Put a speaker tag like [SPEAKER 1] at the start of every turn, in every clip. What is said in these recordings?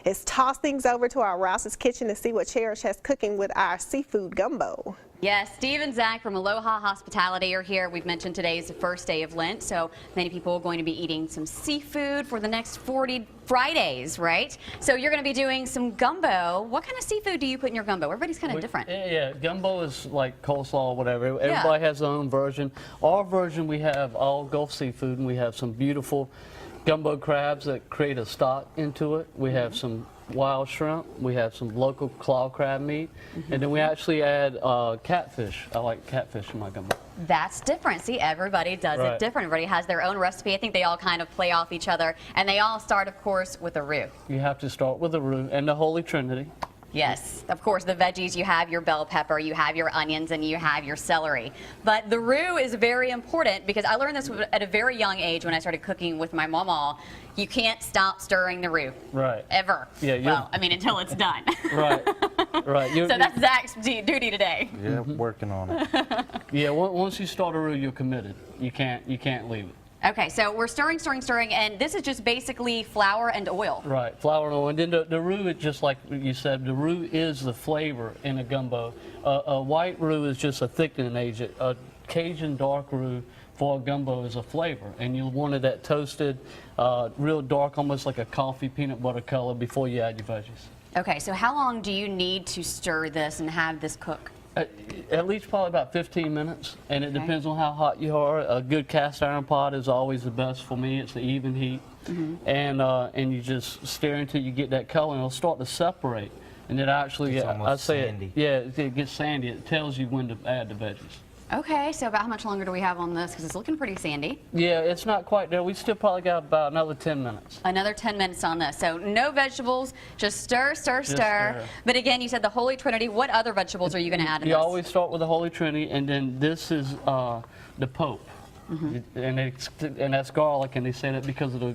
[SPEAKER 1] is toss things over to our Rouse's Kitchen to see what Cherish has cooking with our seafood gumbo.
[SPEAKER 2] Yes, Steve and Zach from Aloha Hospitality are here. We've mentioned today is the first day of Lent, so many people are going to be eating some seafood for the next 40 Fridays, right? So you're going to be doing some gumbo. What kind of seafood do you put in your gumbo? Everybody's kind of different.
[SPEAKER 3] Yeah, gumbo is like coleslaw or whatever. Everybody has their own version. Our version, we have all Gulf seafood, and we have some beautiful gumbo crabs that create a stock into it. We have some wild shrimp, we have some local claw crab meat, and then we actually add catfish. I like catfish in my gumbo.
[SPEAKER 2] That's different. See, everybody does it different. Everybody has their own recipe. I think they all kind of play off each other, and they all start, of course, with a roux.
[SPEAKER 3] You have to start with the roux and the Holy Trinity.
[SPEAKER 2] Yes, of course, the veggies, you have your bell pepper, you have your onions, and you have your celery. But the roux is very important because I learned this at a very young age when I started cooking with my mama. You can't stop stirring the roux.
[SPEAKER 3] Right.
[SPEAKER 2] Ever.
[SPEAKER 3] Yeah.
[SPEAKER 2] Well, I mean, until it's done.
[SPEAKER 3] Right. Right.
[SPEAKER 2] So that's Zach's duty today.
[SPEAKER 4] Yeah, working on it.
[SPEAKER 3] Yeah, once you start a roux, you're committed. You can't leave it.
[SPEAKER 2] Okay, so we're stirring, and this is just basically flour and oil.
[SPEAKER 3] Right, flour and oil. And then the roux, is just like you said, the roux is the flavor in a gumbo. A white roux is just a thickening agent. A Cajun dark roux for a gumbo is a flavor. And you wanted that toasted, real dark, almost like a coffee peanut butter color before you add your veggies. Okay,
[SPEAKER 2] so how long do you need to stir this and have this cook?
[SPEAKER 3] At least probably about 15 minutes, and it depends on how hot you are. A good cast iron pot is always the best for me. It's the even heat, and you just stir until you get that color, and it'll start to separate. And it actually, it gets sandy. It tells you when to add the veggies.
[SPEAKER 2] Okay, so about how much longer do we have on this? Because it's looking pretty sandy.
[SPEAKER 3] Yeah, it's not quite there. We still probably got about another 10 minutes.
[SPEAKER 2] Another 10 minutes on this. So no vegetables, just stir, stir. But again, you said the Holy Trinity. What other vegetables are you going to add in this?
[SPEAKER 3] You always start with the Holy Trinity, and then this is the Pope. And that's garlic, and they say that because of the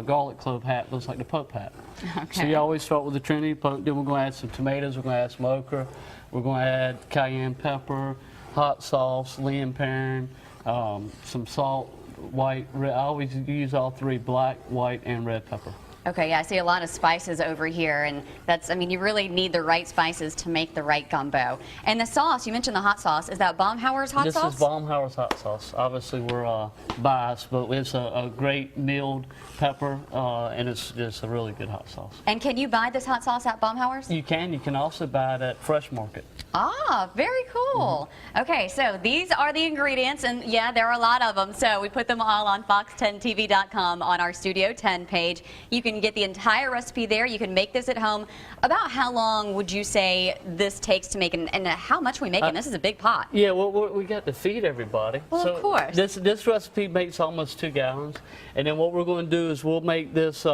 [SPEAKER 3] garlic clove hat looks like the Pope hat. Okay. So you always start with the Trinity, Pope, then we're going to add some tomatoes, we're going to add some okra, we're going to add cayenne pepper, hot sauce, Lea Perrin, some salt, white, red. I always use all three, black, white, and red pepper.
[SPEAKER 2] Okay, yeah, I see a lot of spices over here, and that's, I mean, you really need the right spices to make the right gumbo. And the sauce, you mentioned the hot sauce, is that Baumhauer's hot sauce?
[SPEAKER 3] This is Baumhauer's hot sauce. Obviously, we're biased, but it's a great milled pepper, and it's just a really good hot sauce.
[SPEAKER 2] And can you buy this hot sauce at Baumhauer's?
[SPEAKER 3] You can. You can also buy it at Fresh Market.
[SPEAKER 2] Ah, very cool. Okay, so these are the ingredients, and yeah, there are a lot of them. So we put them all on fox10tv.com on our Studio 10 page. You can get the entire recipe there. You can make this at home. About how long would you say this takes to make, and how much are we making? This is a big pot.
[SPEAKER 3] Yeah, well, we got to feed everybody.
[SPEAKER 2] Well,
[SPEAKER 3] so
[SPEAKER 2] of course.
[SPEAKER 3] This recipe makes almost 2 gallons, and then what we're going to do is we'll make this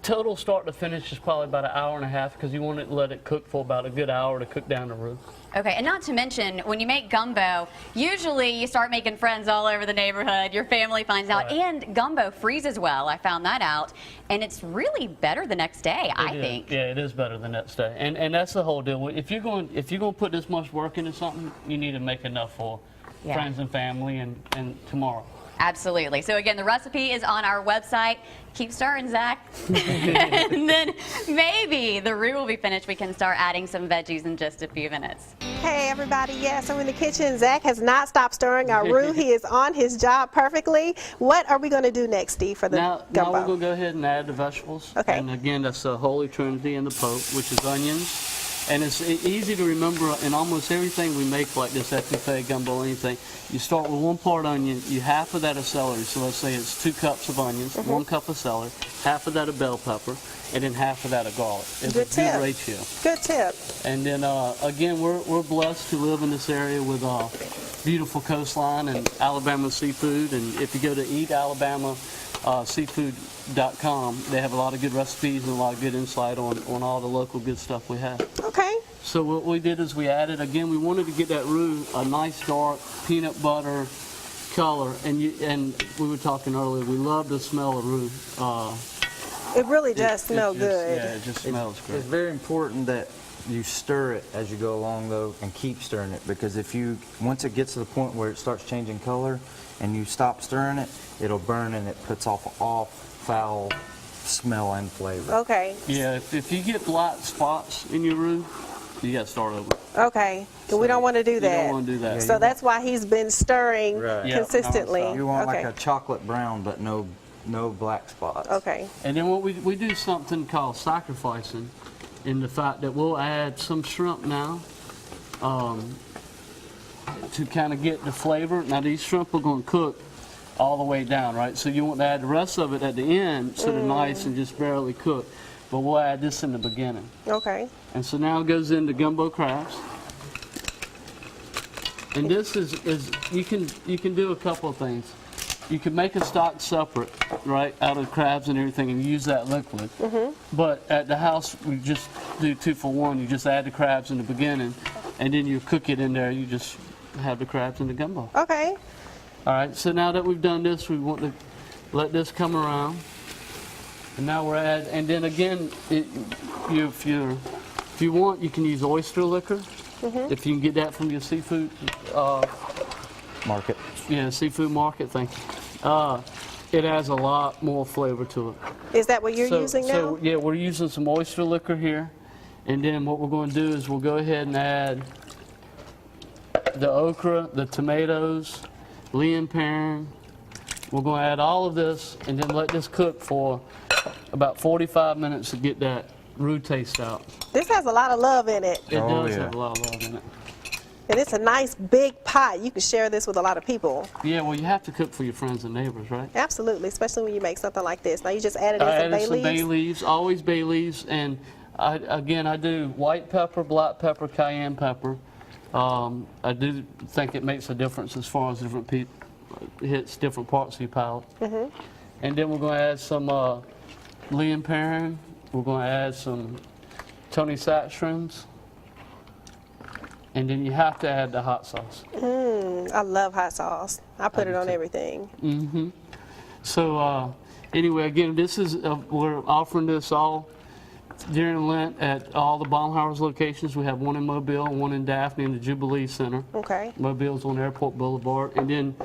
[SPEAKER 3] total start to finish is probably about 1.5 hours because you want to let it cook for about a good hour to cook down the roux.
[SPEAKER 2] Okay, and not to mention, when you make gumbo, usually you start making friends all over the neighborhood. Your family finds out, and gumbo freezes well. I found that out, and it's really better the next day, I think.
[SPEAKER 3] Yeah, it is better the next day, and that's the whole deal. If you're going to put this much work into something, you need to make enough for friends and family and tomorrow.
[SPEAKER 2] Absolutely. So again, the recipe is on our website. Keep stirring, Zach. And then maybe the roux will be finished. We can start adding some veggies in just a few minutes.
[SPEAKER 1] Hey everybody, yes, I'm in the kitchen. Zach has not stopped stirring our roux. He is on his job perfectly. What are we going to do next, Steve, for the gumbo?
[SPEAKER 3] Now we're going to go ahead and add the vegetables.
[SPEAKER 1] Okay.
[SPEAKER 3] And again, that's the Holy Trinity and the Pope, which is onions. And it's easy to remember in almost everything we make like this, etouffee, gumbo, anything. You start with 1 part onion, half of that is celery. So let's say it's 2 cups of onions, 1 cup of celery, half of that of bell pepper, and then half of that of garlic. It's a good ratio.
[SPEAKER 1] Good tip.
[SPEAKER 3] And then again, we're blessed to live in this area with beautiful coastline and Alabama seafood. And if you go to eatalabamaseafood.com, they have a lot of good recipes and a lot of good insight on all the local good stuff we have.
[SPEAKER 1] Okay.
[SPEAKER 3] So what we did is we added, again, we wanted to get that roux a nice dark peanut butter color, and we were talking earlier, we love the smell of roux.
[SPEAKER 1] It really does smell good.
[SPEAKER 3] Yeah, it just smells great.
[SPEAKER 4] It's very important that you stir it as you go along, though, and keep stirring it, because once it gets to the point where it starts changing color and you stop stirring it, it'll burn and it puts off foul smell and flavor.
[SPEAKER 1] Okay.
[SPEAKER 3] Yeah, if you get black spots in your roux, you got to start over.
[SPEAKER 1] Okay. So we don't want to do that.
[SPEAKER 3] You don't want to do that.
[SPEAKER 1] So that's why he's been stirring
[SPEAKER 4] Right.
[SPEAKER 3] Yeah,
[SPEAKER 1] consistently.
[SPEAKER 3] nonstop.
[SPEAKER 4] You want
[SPEAKER 1] okay.
[SPEAKER 4] like a chocolate brown, but no black spots.
[SPEAKER 1] Okay.
[SPEAKER 3] And then what we do something called sacrificing, in the fact that we'll add some shrimp now to kind of get the flavor. Now these shrimp are going to cook all the way down, right? So you want to add the rest of it at the end, so they're nice and just barely cooked. But we'll add this in the beginning.
[SPEAKER 1] Okay.
[SPEAKER 3] And so now it goes into gumbo crabs. And this is you can do a couple of things. You can make a stock separate, right, out of crabs and everything, and use that liquid. But at the house, we just do 2 for 1. You just add the crabs in the beginning, and then you cook it in there. You just have the crabs in the gumbo.
[SPEAKER 1] Okay.
[SPEAKER 3] All right. So now that we've done this, we want to let this come around, and now we're and then again, if you want, you can use oyster liquor. If you can get that from your seafood
[SPEAKER 4] Market.
[SPEAKER 3] yeah, seafood market, thank you. It adds a lot more flavor to it.
[SPEAKER 1] Is that what you're using now?
[SPEAKER 3] So, yeah, we're using some oyster liquor here. And then what we're going to do is we'll go ahead and add the okra, the tomatoes, Lea Perrin. We're going to add all of this and then let this cook for about 45 minutes to get that roux taste out.
[SPEAKER 1] This has a lot of love in it.
[SPEAKER 3] It
[SPEAKER 4] Oh,
[SPEAKER 3] does
[SPEAKER 4] yeah.
[SPEAKER 3] have a lot of love in it.
[SPEAKER 1] And it's a nice big pot. You can share this with a lot of people.
[SPEAKER 3] Yeah, well, you have to cook for your friends and neighbors, right?
[SPEAKER 1] Absolutely, especially when you make something like this. Now you just added in
[SPEAKER 3] I
[SPEAKER 1] some
[SPEAKER 3] added
[SPEAKER 1] bay
[SPEAKER 3] some bay
[SPEAKER 1] leaves.
[SPEAKER 3] leaves, always bay leaves, and I do white pepper, black pepper, cayenne pepper. I do think it makes a difference as far as different hits different parts of your palate. And then we're going to add some Lea Perrin. We're going to add some Tony Satchtrins. And then you have to add the hot sauce.
[SPEAKER 1] I love hot sauce. I put it
[SPEAKER 3] do
[SPEAKER 1] on
[SPEAKER 3] too.
[SPEAKER 1] everything.
[SPEAKER 3] So anyway, again, this is we're offering this all during Lent at all the Baumhauer's locations. We have one in Mobile, one in Daphne in the Jubilee Center.
[SPEAKER 1] Okay.
[SPEAKER 3] Mobile's on Airport Boulevard, and then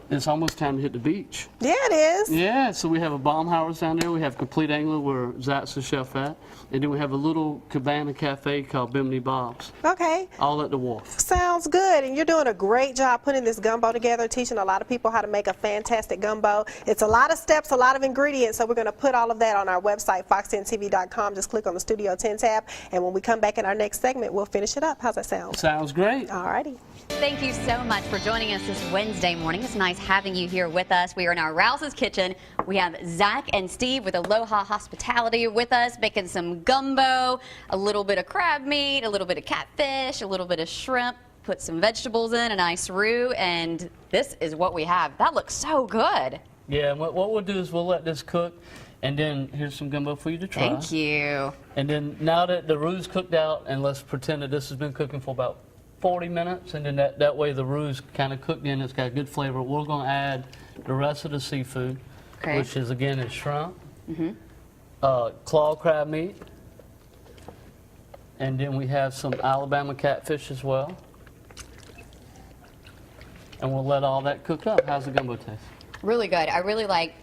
[SPEAKER 3] it's almost time to hit the beach.
[SPEAKER 1] Yeah, it is.
[SPEAKER 3] Yeah, so we have a Baumhauer's down there. We have Complete Angler where Zach's the chef at, and then we have a little cabana cafe called Bimini Bob's,
[SPEAKER 1] Okay.
[SPEAKER 3] all at the wharf.
[SPEAKER 1] Sounds good. And you're doing a great job putting this gumbo together, teaching a lot of people how to make a fantastic gumbo. It's a lot of steps, a lot of ingredients, so we're going to put all of that on our website, fox10tv.com. Just click on the Studio 10 tab, and when we come back in our next segment, we'll finish it up. How's that sound?
[SPEAKER 3] Sounds great.
[SPEAKER 1] All righty.
[SPEAKER 2] Thank you so much for joining us this Wednesday morning. It's nice having you here with us. We are in our Rouse's kitchen. We have Zach and Steve with Aloha Hospitality with us, making some gumbo, a little bit of crab meat, a little bit of catfish, a little bit of shrimp, put some vegetables in, a nice roux, and this is what we have. That looks so good.
[SPEAKER 3] Yeah, and what we'll do is we'll let this cook, and then here's some gumbo for you to try.
[SPEAKER 2] Thank you.
[SPEAKER 3] And then now that the roux's cooked out, and let's pretend that this has been cooking for about 40 minutes, and then that way the roux's kind of cooked in, it's got good flavor. We're going to add the rest of the seafood,
[SPEAKER 2] Okay.
[SPEAKER 3] which is, again, is shrimp, claw crab meat, and then we have some Alabama catfish as well. And we'll let all that cook up. How's the gumbo taste?
[SPEAKER 2] Really good. I really like,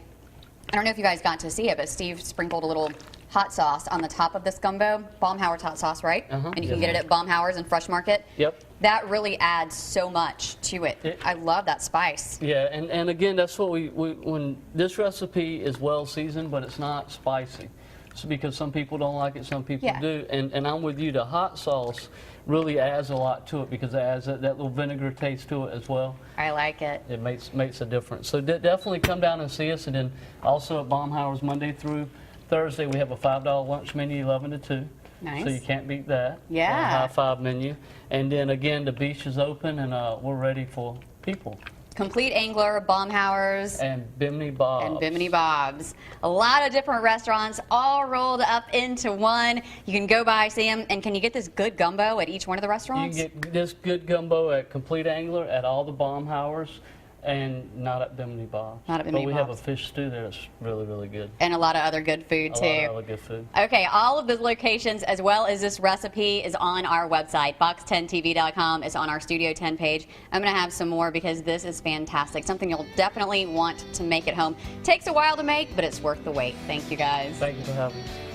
[SPEAKER 2] I don't know if you guys got to see it, but Steve sprinkled a little hot sauce on the top of this gumbo. Baumhauer's hot sauce, right? And you can get it at Baumhauer's and Fresh Market.
[SPEAKER 3] Yep.
[SPEAKER 2] That really adds so much to it. I love that spice.
[SPEAKER 3] Yeah, and again, that's what we when this recipe is well seasoned, but it's not spicy. So because some people don't like it, some people
[SPEAKER 2] Yeah.
[SPEAKER 3] do. And I'm with you, the hot sauce really adds a lot to it because it adds that little vinegar taste to it as well.
[SPEAKER 2] I like it.
[SPEAKER 3] It makes a difference. So definitely come down and see us. And then also at Baumhauer's Monday through Thursday, we have a $5 lunch menu, 11 to 2.
[SPEAKER 2] Nice.
[SPEAKER 3] So you can't beat that.
[SPEAKER 2] Yeah.
[SPEAKER 3] A high five menu. And then again, the beach is open and we're ready for people.
[SPEAKER 2] Complete Angler, Baumhauer's,
[SPEAKER 3] And Bimini Bob's.
[SPEAKER 2] and Bimini Bob's. A lot of different restaurants all rolled up into one. You can go by, see them, and can you get this good gumbo at each one of the
[SPEAKER 3] You
[SPEAKER 2] restaurants?
[SPEAKER 3] can get this good gumbo at Complete Angler, at all the Baumhauer's, And not at Bimini Bob's.
[SPEAKER 2] Not at Bimini
[SPEAKER 3] But we have a
[SPEAKER 2] Bob's.
[SPEAKER 3] fish stew there that's really, really good.
[SPEAKER 2] And a lot of other good food,
[SPEAKER 3] A
[SPEAKER 2] too.
[SPEAKER 3] lot of other good food.
[SPEAKER 2] Okay, all of the locations as well as this recipe is on our website. Fox10TV.com is on our Studio 10 page. I'm going to have some more because this is fantastic. Something you'll definitely want to make at home. Takes a while to make, but it's worth the wait. Thank you, guys.
[SPEAKER 3] Thank you for having us.